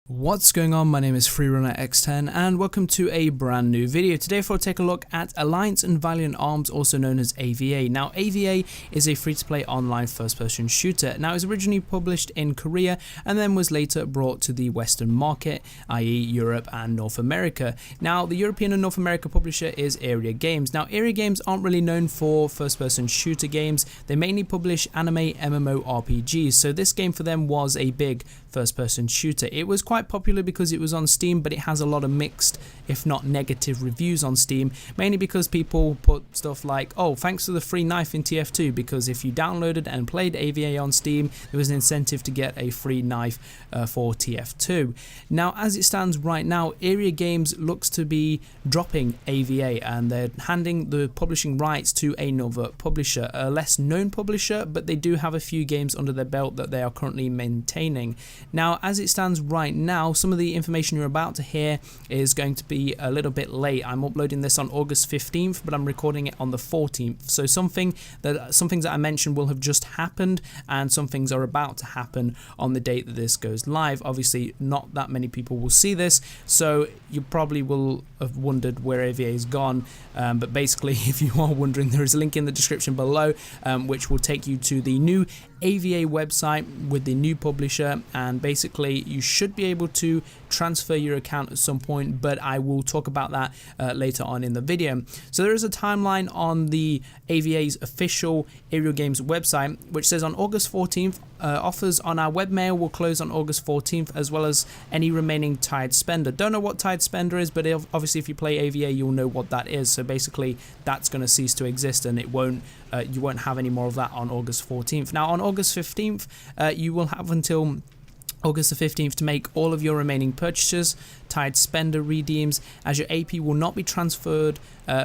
What's going on? My name is FreerunnerX10 and welcome to a brand new video. Today we'll take a look at Alliance and Valiant Arms, also known as A.V.A. Now A.V.A. is a free-to-play online first-person shooter. Now it was originally published in Korea and then was later brought to the Western market, i.e. Europe and North America. Now the European and North America publisher is A.V.A. Games. Now A.V.A. Games aren't really known for first-person shooter games. They mainly publish anime MMORPGs, so this game for them was a big first-person shooter. It was quite popular because it was on Steam, but it has a lot of mixed, if not negative, reviews on Steam, mainly because people put stuff like, oh, thanks for the free knife in TF2, because if you downloaded and played A.V.A. on Steam, there was an incentive to get a free knife for TF2. Now, as it stands right now, A.V.A. Games looks to be dropping A.V.A. and they're handing the publishing rights to another publisher, a less known publisher, but they do have a few games under their belt that they are currently maintaining. Now, as it stands right now, some of the information you're about to hear is going to be a little bit late. I'm uploading this on August 15th, but I'm recording it on the 14th. So some things that I mentioned will have just happened, and some things are about to happen on the date that this goes live. Obviously, not that many people will see this, so you probably will have wondered where A.V.A. is gone. But basically, if you are wondering, there is a link in the description below, which will take you to the new A.V.A. website with the new publisher, and basically you should be able to transfer your account at some point, but I will talk about that later on in the video. So there is a timeline on the A.V.A.'s official A.V.A. Games website, which says on August 14th, offers on our webmail will close on August 14th, as well as any remaining tied spender. Don't know what tied spender is, but obviously if you play A.V.A. you'll know what that is. So basically that's going to cease to exist, and it won't you won't have any more of that on August 14th. Now on August 15th, you will have until August the 15th to make all of your remaining purchases, tied spender redeems, as your AP will not be transferred.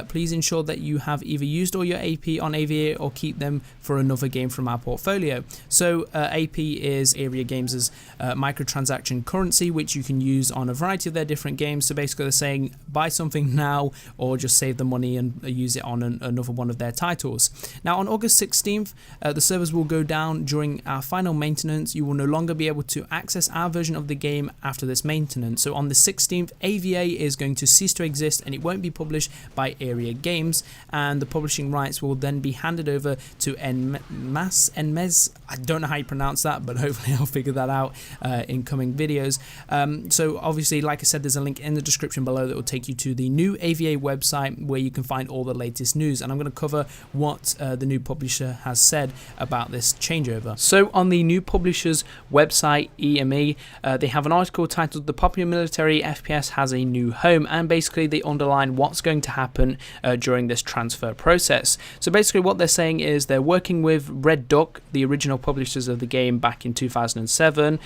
Please ensure that you have either used all your AP on A.V.A. or keep them for another game from our portfolio. So AP is A.V.A. Games' microtransaction currency, which you can use on a variety of their different games. So basically they're saying buy something now or just save the money and use it on another one of their titles. Now on August 16th, the servers will go down during our final maintenance. You will no longer be able to access our version of the game after this maintenance. So on the 16th, A.V.A. is going to cease to exist and it won't be published by A.V.A. Games, and the publishing rights will then be handed over to Enmez. I don't know how you pronounce that, but hopefully I'll figure that out in coming videos. So obviously, like I said, there's a link in the description below that will take you to the new A.V.A. website where you can find all the latest news, and I'm going to cover what the new publisher has said about this changeover. So on the new publisher's website, EME, they have an article titled "The Popular Military FPS Has a New Home," and basically they underline what's going to happen during this transfer process. So basically what they're saying is they're working with Red Duck, the original publishers of the game back in 2007,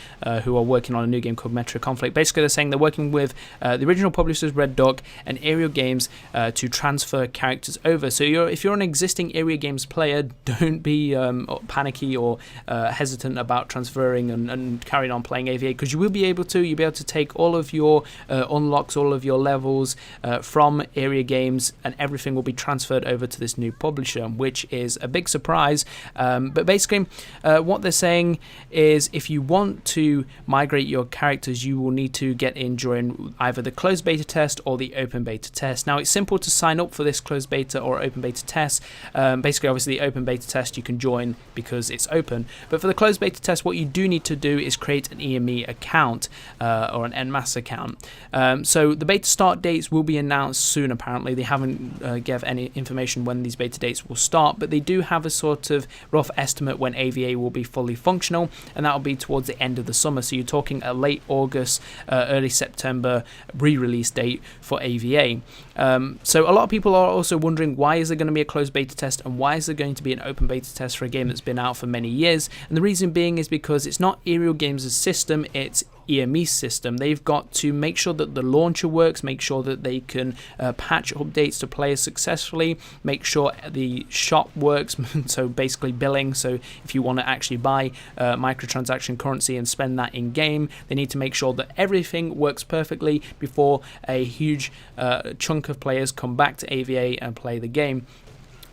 who are working on a new game called Metro Conflict. Basically they're saying they're working with the original publishers Red Duck and A.V.A. Games to transfer characters over. So if you're an existing A.V.A. Games player, don't be panicky or hesitant about transferring and carrying on playing A.V.A. because you will be able to. You'll be able to take all of your unlocks, all of your levels from A.V.A. Games, and everything will be transferred over to this new publisher, which is a big surprise. But basically what they're saying is if you want to migrate your characters, you will need to get in during either the closed beta test or the open beta test. Now it's simple to sign up for this closed beta or open beta test. Basically obviously the open beta test you can join because it's open, but for the closed beta test what you do need to do is create an EME account or an NMAS account. So the beta start dates will be announced soon. Apparently they haven't give any information when these beta dates will start, but they do have a sort of rough estimate when A.V.A. will be fully functional, and that will be towards the end of the summer. So you're talking a late August, early September re-release date for A.V.A. So a lot of people are also wondering, why is there going to be a closed beta test and why is there going to be an open beta test for a game that's been out for many years? And the reason being is because it's not A.V.A. Games' system, it's EME's system. They've got to make sure that the launcher works, make sure that they can patch updates to players successfully, make sure the shop works, so basically billing. So if you want to actually buy microtransaction currency and spend that in game, they need to make sure that everything works perfectly before a huge chunk of players come back to A.V.A. and play the game.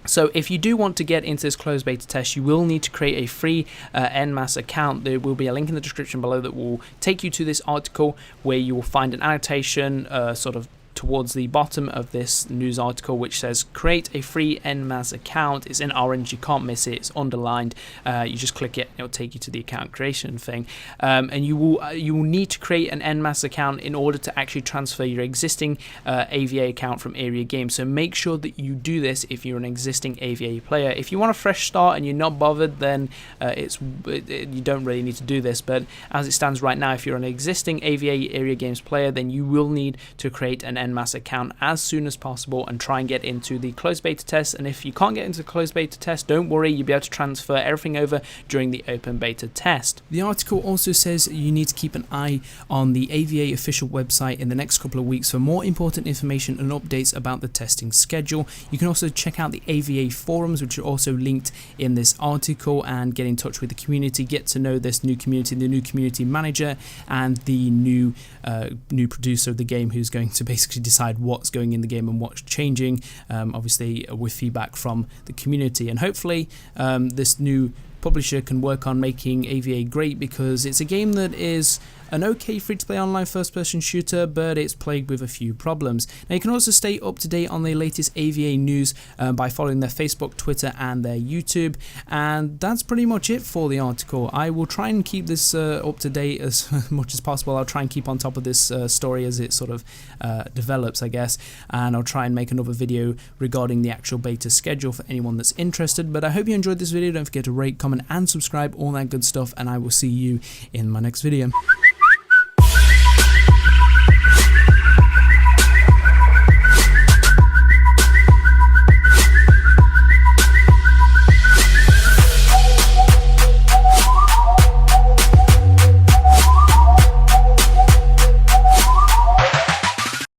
So if you do want to get into this closed beta test, you will need to create a free NMAS account. There will be a link in the description below that will take you to this article, where you will find an annotation sort of towards the bottom of this news article, which says create a free NMAS account. It's in orange, you can't miss it, it's underlined. You just click it, it'll take you to the account creation thing, and you will need to create an NMAS account in order to actually transfer your existing A.V.A account from Area Games. So make sure that you do this if you're an existing A.V.A player. If you want a fresh start and you're not bothered, then you don't really need to do this. But as it stands right now, if you're an existing A.V.A Area Games player, then you will need to create an NMAS account as soon as possible and try and get into the closed beta test. And if you can't get into the closed beta test, don't worry, you'll be able to transfer everything over during the open beta test. The article also says you need to keep an eye on the A.V.A official website in the next couple of weeks for more important information and updates about the testing schedule. You can also check out the A.V.A forums, which are also linked in this article, and get in touch with the community, get to know this new community, the new community manager, and the new producer of the game, who's going to basically decide what's going in the game and what's changing, obviously with feedback from the community. And hopefully this new publisher can work on making A.V.A great, because it's a game that is an okay free-to-play online first-person shooter, but it's plagued with a few problems. Now you can also stay up to date on the latest A.V.A news by following their Facebook, Twitter, and their YouTube. And that's pretty much it for the article. I will try and keep this up to date as much as possible. I'll try and keep on top of this story as it sort of develops, I guess. And I'll try and make another video regarding the actual beta schedule for anyone that's interested. But I hope you enjoyed this video. Don't forget to rate, comment, and subscribe, all that good stuff. And I will see you in my next video.